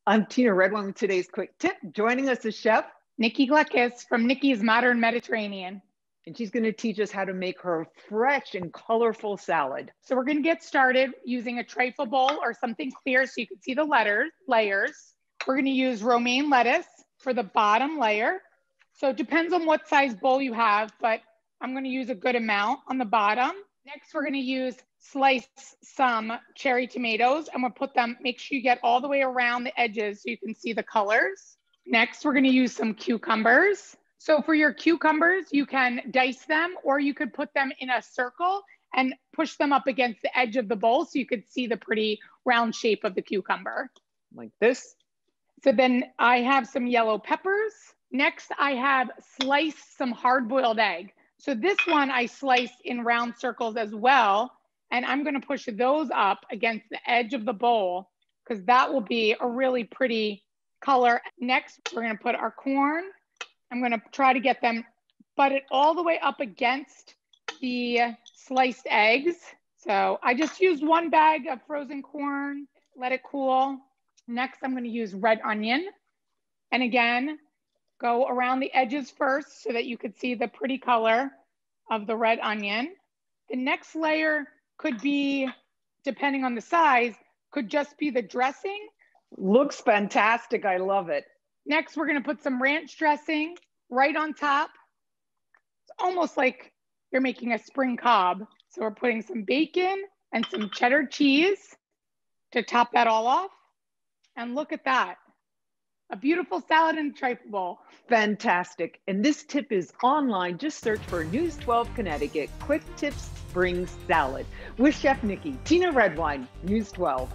I'm Tina Redwine with today's quick tip. Joining us is Chef Nikki Gleckis from Nikki's Modern Mediterranean. And she's going to teach us how to make her fresh and colorful salad. So we're going to get started using a trifle bowl or something clear so you can see the layers. We're going to use romaine lettuce for the bottom layer. So it depends on what size bowl you have, but I'm going to use a good amount on the bottom. Next, we're going to slice some cherry tomatoes, and we'll put them, make sure you get all the way around the edges so you can see the colors. Next, we're going to use some cucumbers. So for your cucumbers, you can dice them, or you could put them in a circle and push them up against the edge of the bowl so you could see the pretty round shape of the cucumber. Like this. So then I have some yellow peppers. Next, I have sliced some hard-boiled egg. So this one I sliced in round circles as well. And I'm going to push those up against the edge of the bowl because that will be a really pretty color. Next, we're going to put our corn. I'm going to try to get them butted all the way up against the sliced eggs. So I just used one bag of frozen corn, let it cool. Next, I'm going to use red onion. And again, go around the edges first so that you could see the pretty color of the red onion. The next layer could be, depending on the size, could just be the dressing. Looks fantastic. I love it. Next, we're going to put some ranch dressing right on top. It's almost like you're making a spring cob. So we're putting some bacon and some cheddar cheese to top that all off. And look at that. A beautiful salad in a trifle bowl. Fantastic. And this tip is online. Just search for News 12 Connecticut Quick Tips Spring Salad with Chef Nikki. Tina Redwine, News 12.